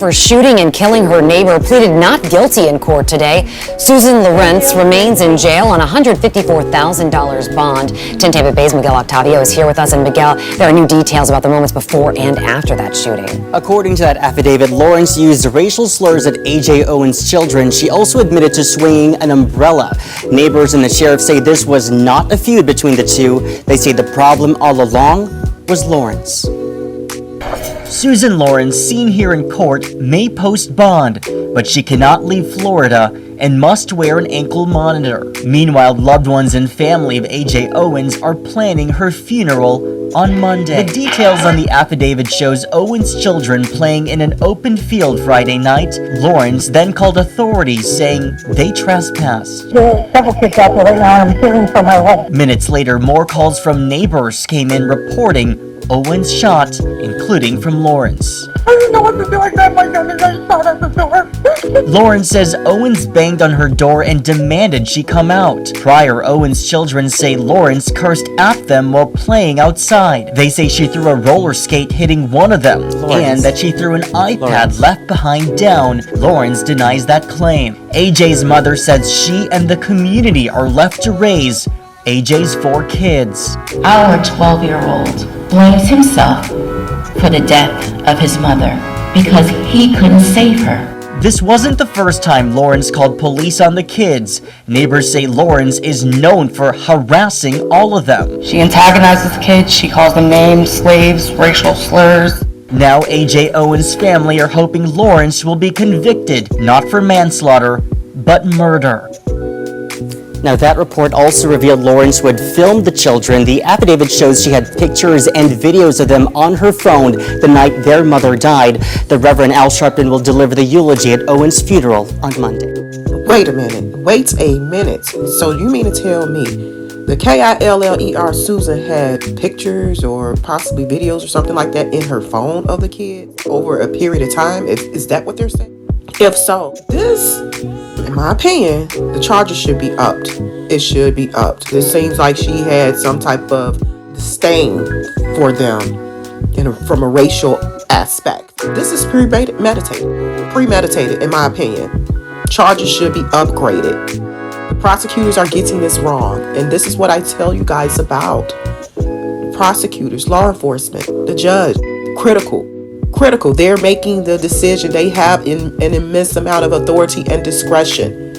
for shooting and killing her neighbor pleaded not guilty in court today. Susan Lawrence remains in jail on a $154,000 bond. 10 Tampa Bay's Miguel Octavio is here with us. And Miguel, there are new details about the moments before and after that shooting. According to that affidavit, Lawrence used racial slurs at A.J. Owen's children. She also admitted to swinging an umbrella. Neighbors and the sheriff say this was not a feud between the two. They say the problem all along was Lawrence. Susan Lawrence, seen here in court, may post bond, but she cannot leave Florida and must wear an ankle monitor. Meanwhile, loved ones and family of A.J. Owens are planning her funeral on Monday. The details on the affidavit shows Owens' children playing in an open field Friday night. Lawrence then called authorities saying they trespassed. There are several kids out there right now, and I'm hearing from my wife. Minutes later, more calls from neighbors came in reporting Owens shot, including from Lawrence. I didn't know what to do. I grabbed my gun and I shot at the door. Lawrence says Owens banged on her door and demanded she come out. Prior, Owens' children say Lawrence cursed at them while playing outside. They say she threw a roller skate hitting one of them, and that she threw an iPad left behind down. Lawrence denies that claim. AJ's mother says she and the community are left to raise AJ's 4 kids. Our 12-year-old blames himself for the death of his mother because he couldn't save her. This wasn't the first time Lawrence called police on the kids. Neighbors say Lawrence is known for harassing all of them. She antagonizes kids, she calls them names, slaves, racial slurs. Now A.J. Owens' family are hoping Lawrence will be convicted, not for manslaughter, but murder. Now, that report also revealed Lawrence would film the children. The affidavit shows she had pictures and videos of them on her phone the night their mother died. The Reverend Al Sharpton will deliver the eulogy at Owen's funeral on Monday. Wait a minute. So you mean to tell me the KILLER Susan had pictures or possibly videos or something like that in her phone of the kids over a period of time? Is that what they're saying? If so, this, in my opinion, the charges should be upped. It should be upped. This seems like she had some type of disdain for them from a racial aspect. This is premeditated in my opinion. Charges should be upgraded. The prosecutors are getting this wrong, and this is what I tell you guys about. Prosecutors, law enforcement, the judge, critical. They're making the decision. They have an immense amount of authority and discretion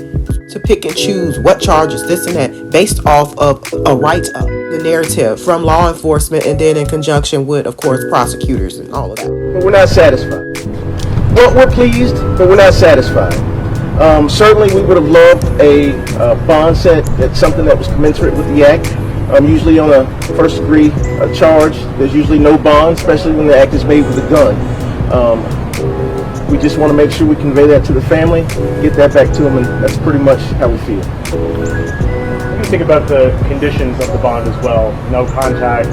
to pick and choose what charges, this and that, based off of a write-up, the narrative from law enforcement, and then in conjunction with, of course, prosecutors and all of that. But we're not satisfied. Well, we're pleased, but we're not satisfied. Certainly, we would have loved a bond set that's something that was commensurate with the act. Usually on a first-degree charge, there's usually no bond, especially when the act is made with a gun. We just want to make sure we convey that to the family, get that back to them, and that's pretty much how we feel. What do you think about the conditions of the bond as well? No contact,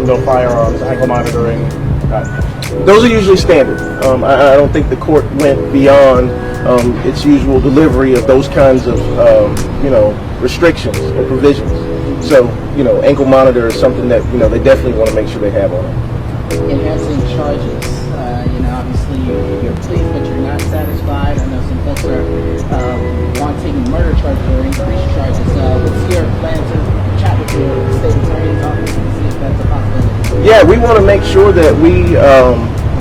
no firearms, ankle monitoring? Those are usually standard. I don't think the court went beyond its usual delivery of those kinds of, restrictions or provisions. So, ankle monitor is something that, they definitely want to make sure they have on it. Enhancing charges, obviously you're pleased, but you're not satisfied. I know some folks are wanting murder charges or increased charges. What's your plan to chat with your state attorney's office and see if that's a possibility? Yeah, we want to make sure that we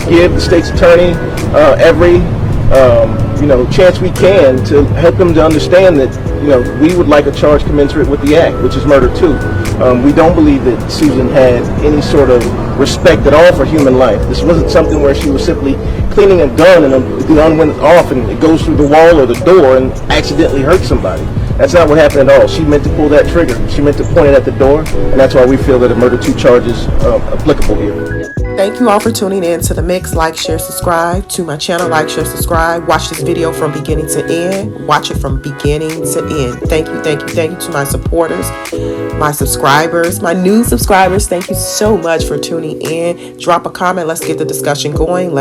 give the state's attorney every chance we can to help them to understand that we would like a charge commensurate with the act, which is murder too. We don't believe that Susan had any sort of respect at all for human life. This wasn't something where she was simply cleaning a gun and the gun went off and it goes through the wall or the door and accidentally hurt somebody. That's not what happened at all. She meant to pull that trigger. She meant to point it at the door, and that's why we feel that a murder 2 charge is applicable here. Thank you all for tuning in to The Mix. Like, share, subscribe to my channel. Like, share, subscribe. Watch this video from beginning to end. Watch it from beginning to end. Thank you to my supporters, my subscribers, my new subscribers. Thank you so much for tuning in. Drop a comment. Let's get the discussion going.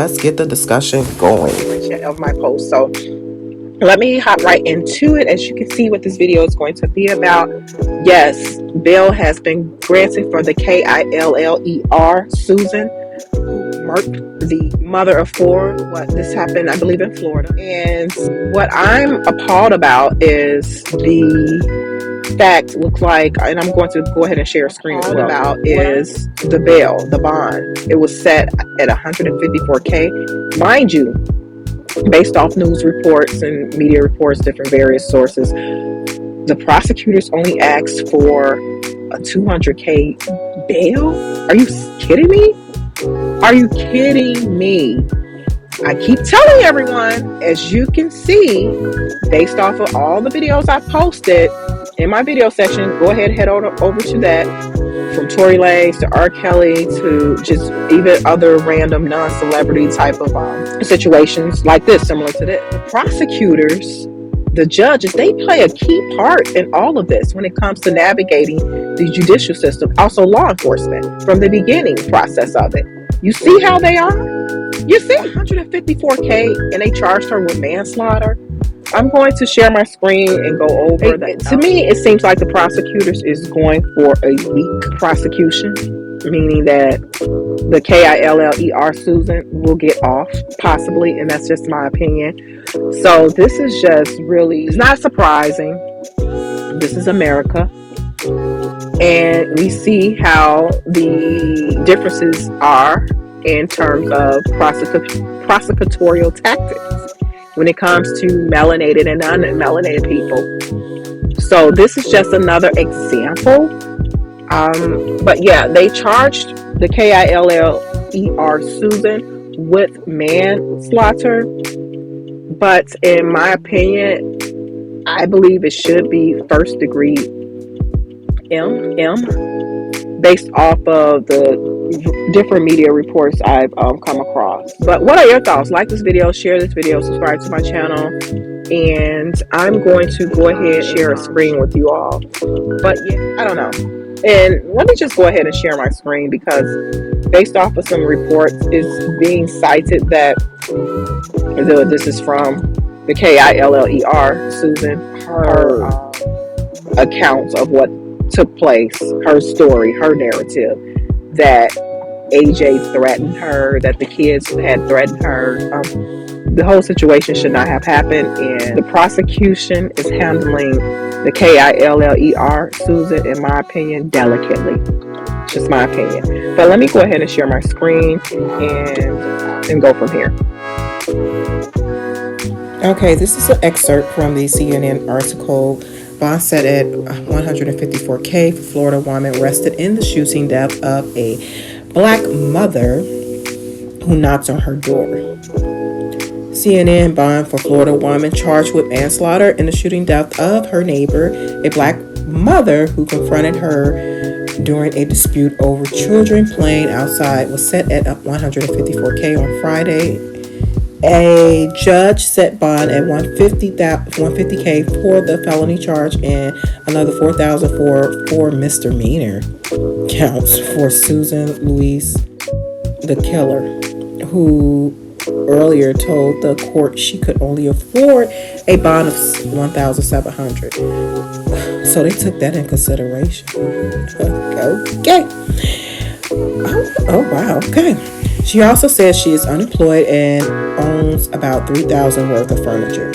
Of my post. So let me hop right into it. As you can see what this video is going to be about. Yes, bail has been granted for the KILLER Susan, who marked the mother of four. What this happened, I believe, in Florida. And what I'm appalled about is the fact, looks like, and I'm going to go ahead and share a screen as well, about is the bail, the bond. It was set at $154K. Mind you, based off news reports and media reports, different various sources, the prosecutors only asked for a $200K bail? Are you kidding me? Are you kidding me? I keep telling everyone, as you can see, based off of all the videos I posted in my video section, go ahead and head over to that. From Tory Lanez to R. Kelly to just even other random non-celebrity type of situations like this, similar to this. The prosecutors, the judges, they play a key part in all of this when it comes to navigating the judicial system, also law enforcement, from the beginning process of it. You see how they are? You see, $154K, and they charged her with manslaughter. I'm going to share my screen and go over that. To me, it seems like the prosecutors is going for a weak prosecution, meaning that the KILLER Susan will get off, possibly, and that's just my opinion. So this is just really, it's not surprising. This is America. And we see how the differences are in terms of prosecutorial tactics when it comes to melanated and unmelanated people. So this is just another example. But yeah, they charged the KILLER Susan with manslaughter. But in my opinion, I believe it should be first degree M, based off of the different media reports I've come across. But what are your thoughts? Like this video, share this video, subscribe to my channel, and I'm going to go ahead and share a screen with you all. But yeah, I don't know. And let me just go ahead and share my screen, because based off of some reports, it's being cited that this is from the KILLER Susan, her accounts of what took place, her story, her narrative, that AJ threatened her, that the kids had threatened her. The whole situation should not have happened, and the prosecution is handling the KILLER Susan, in my opinion, delicately. Just my opinion. But let me go ahead and share my screen and go from here. Okay, this is an excerpt from the CNN article. Bond set at $154K for Florida woman arrested in the shooting death of a black mother who knocked on her door. CNN bond for Florida woman charged with manslaughter in the shooting death of her neighbor, a black mother who confronted her during a dispute over children playing outside, was set at $154K on Friday. A judge set bond at $150K for the felony charge and another $4,000 for misdemeanor counts for Susan Louise, the killer, who earlier told the court she could only afford a bond of $1,700. So they took that in consideration. Okay. Oh wow. Okay. She also says she is unemployed and owns about $3,000 worth of furniture.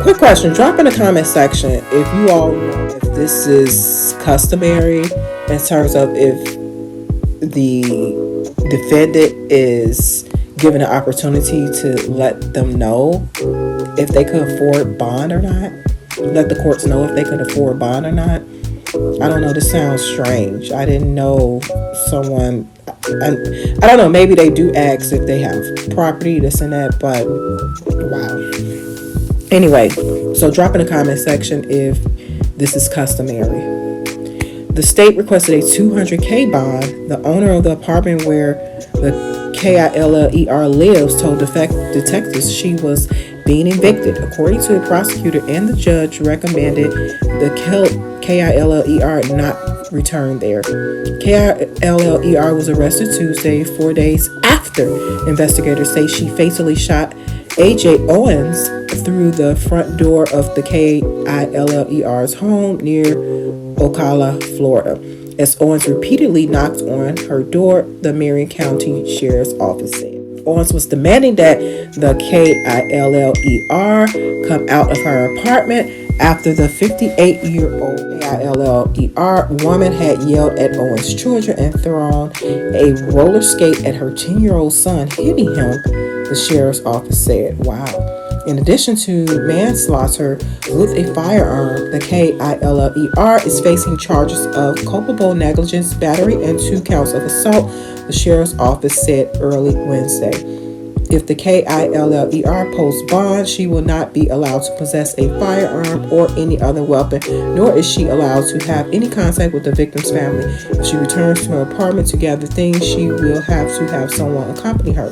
Quick question, drop in the comment section if you all know if this is customary in terms of if the defendant is given an opportunity to let them know if they could afford bond or not. Let the courts know if they could afford bond or not. I don't know, this sounds strange. I didn't know someone, I don't know, maybe they do ask if they have property, this and that, but wow. Anyway, so drop in the comment section if this is customary. The state requested a $200K bond. The owner of the apartment where the KILLER lives told detectives she was being evicted. According to a prosecutor and the judge recommended the KILLER not return there. KILLER was arrested Tuesday, 4 days after investigators say she fatally shot AJ Owens through the front door of the KILLER's home near Ocala, Florida. as Owens repeatedly knocked on her door, the Marion County Sheriff's Office said. Owens was demanding that the KILLER come out of her apartment after the 58-year-old KILLER woman had yelled at Owens' children and thrown a roller skate at her 10-year-old son, hitting him, the sheriff's office said. Wow. In addition to manslaughter with a firearm, the KILLER is facing charges of culpable negligence, battery, and 2 counts of assault, the sheriff's office said early Wednesday. If the KILLER posts bond, she will not be allowed to possess a firearm or any other weapon, nor is she allowed to have any contact with the victim's family. If she returns to her apartment to gather things, she will have to have someone accompany her.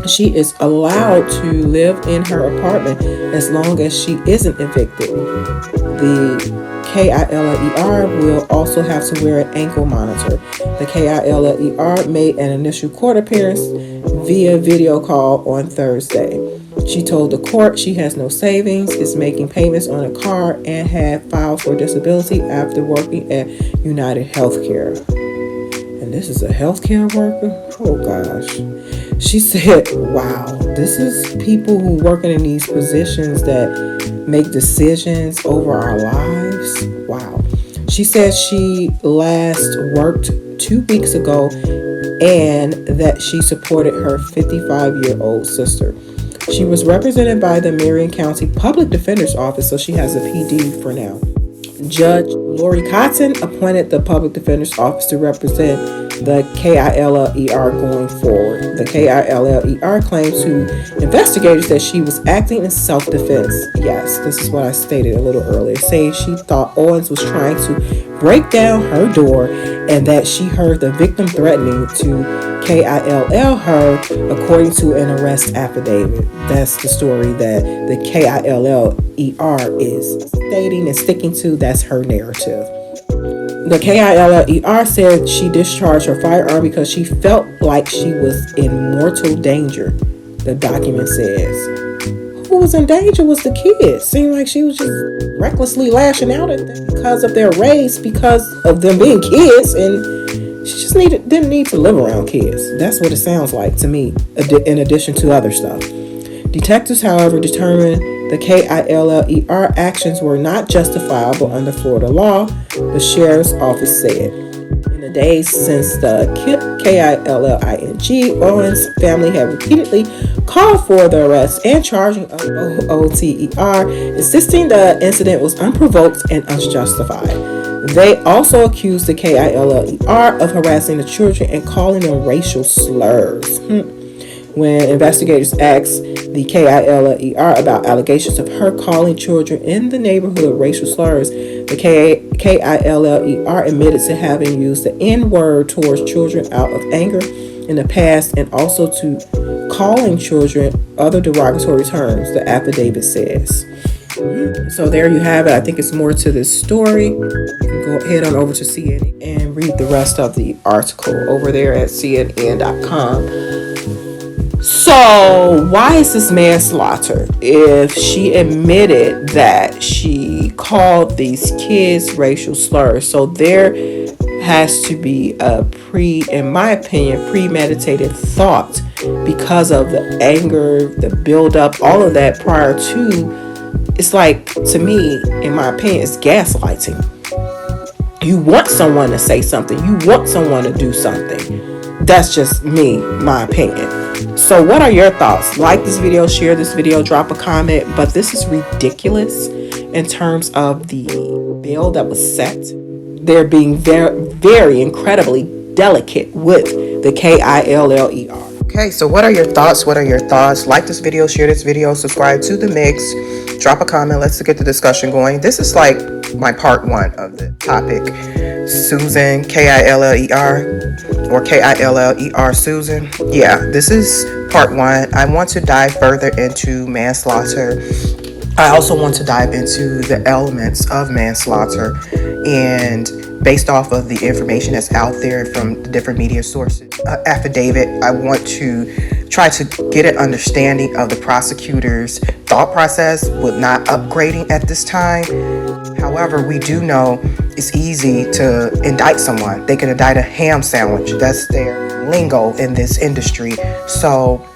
She is allowed to live in her apartment as long as she isn't evicted. The KILLER will also have to wear an ankle monitor. The KILLER made an initial court appearance via video call on Thursday. She told the court she has no savings, is making payments on a car, and had filed for disability after working at United Healthcare. And this is a healthcare worker? Oh gosh. She said, wow, this is people who working in these positions that make decisions over our lives. Wow. She said she last worked 2 weeks ago and that she supported her 55-year-old sister. She was represented by the Marion County Public Defender's Office, so she has a PD for now. Judge Lori Cotton appointed the Public Defender's Office to represent the KILLER going forward. The KILLER claims to investigators that she was acting in self-defense. Yes, this is what I stated a little earlier, saying she thought Owens was trying to break down her door and that she heard the victim threatening to KILL her, according to an arrest affidavit. That's the story that the KILLER is stating and sticking to. That's her narrative. The KILLER said she discharged her firearm because she felt like she was in mortal danger, the document says. Who was in danger was the kids. Seemed like she was just recklessly lashing out at them because of their race, because of them being kids, and she just didn't need to live around kids. That's what it sounds like to me, in addition to other stuff. Detectives, however, determined the KILLER actions were not justifiable under Florida law, the sheriff's office said. In the days since the KILLING, Owens' family had repeatedly called for the arrest and charging of OTER, insisting the incident was unprovoked and unjustified. They also accused the KILLER of harassing the children and calling them racial slurs. When investigators asked the KILLER about allegations of her calling children in the neighborhood racial slurs, the KILLER admitted to having used the N-word towards children out of anger in the past and also to calling children other derogatory terms, the affidavit says. So there you have it. I think it's more to this story. You can go ahead on over to CNN and read the rest of the article over there at CNN.com. So why is this manslaughter if she admitted that she called these kids racial slurs? So there has to be a in my opinion, premeditated thought because of the anger, the buildup, all of that prior to. It's like, to me, in my opinion, it's gaslighting. You want someone to say something. You want someone to do something. That's just me, my opinion. So what are your thoughts? Like this video, share this video, drop a comment. But this is ridiculous in terms of the bill that was set. They're being very, very incredibly delicate with the KILLER. Okay, so what are your thoughts? What are your thoughts? Like this video, share this video, subscribe to The Mix, drop a comment. Let's get the discussion going. This is like my part 1 of the topic. Susan, KILLER, or KILLER Susan. Yeah, this is part 1. I want to dive further into manslaughter. I also want to dive into the elements of manslaughter, and based off of the information that's out there from the different media sources, affidavit, I want to try to get an understanding of the prosecutor's thought process with not upgrading at this time, However, we do know it's easy to indict someone. They can indict a ham sandwich. That's their lingo in this industry. So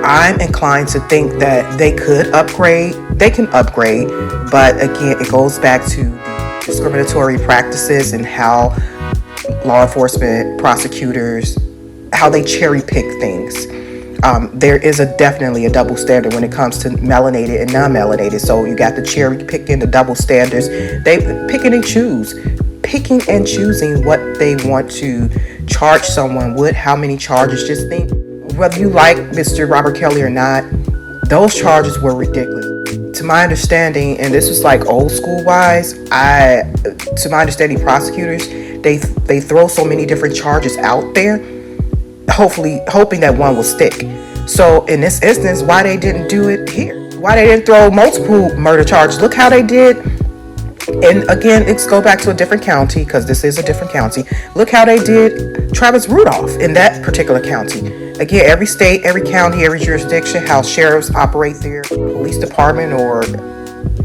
I'm inclined to think that they could upgrade. They can upgrade, but again, it goes back to the discriminatory practices and how law enforcement, prosecutors, how they cherry pick things. There is definitely a double standard when it comes to melanated and non-melanated. So you got the cherry picking, the double standards. They picking and choosing what they want to charge someone with, how many charges. Just think, whether you like Mr. Robert Kelly or not, those charges were ridiculous. To my understanding, and this was like old school wise, to my understanding, prosecutors, they throw so many different charges out there, hoping that one will stick. So in this instance, why they didn't do it here? Why they didn't throw multiple murder charges? Look how they did. And again, let's go back to a different county, because this is a different county. Look how they did Travis Rudolph in that particular county. Again, every state, every county, every jurisdiction, how sheriffs operate their police department or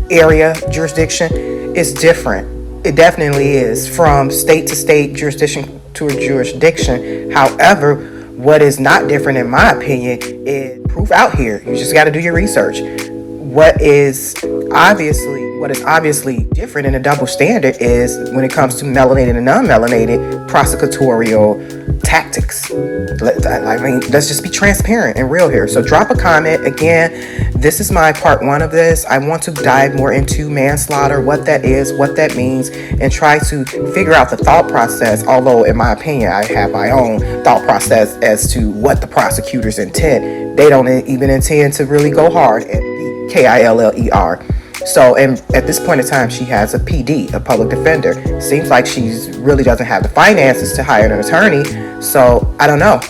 area jurisdiction is different. It definitely is, from state to state, jurisdiction to a jurisdiction. However, what is not different, in my opinion, is proof out here. You just got to do your research. What is obviously different in a double standard is when it comes to melanated and non-melanated prosecutorial tactics. I mean, let's just be transparent and real here. So drop a comment. Again, this is my part 1 of this. I want to dive more into manslaughter, what that is, what that means, and try to figure out the thought process. Although, in my opinion, I have my own thought process as to what the prosecutors intend. They don't even intend to really go hard at the KILLER. So, and at this point in time, she has a PD, a public defender. Seems like she really doesn't have the finances to hire an attorney. So, I don't know.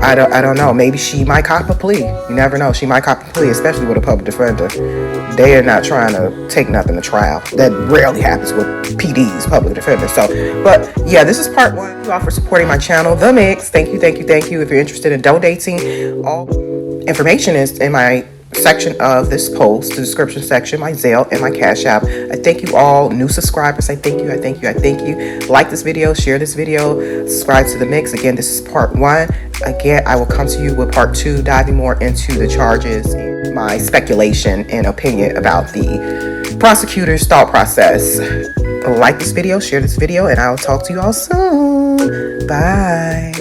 I don't know. Maybe she might cop a plea. You never know. She might cop a plea, especially with a public defender. They are not trying to take nothing to trial. That rarely happens with PDs, public defenders. So, but yeah, this is part 1. Thank you all for supporting my channel, The Mix. Thank you. If you're interested in donating, all information is in my section of this post, the description section, my zelle and my cash app. I thank you all. New subscribers, I thank you. Like this video, share this video, subscribe to The Mix. Again, this is part 1. Again, I will come to you with part 2, diving more into the charges and my speculation and opinion about the prosecutor's thought process. Like this video, share this video, and I'll talk to you all soon. Bye.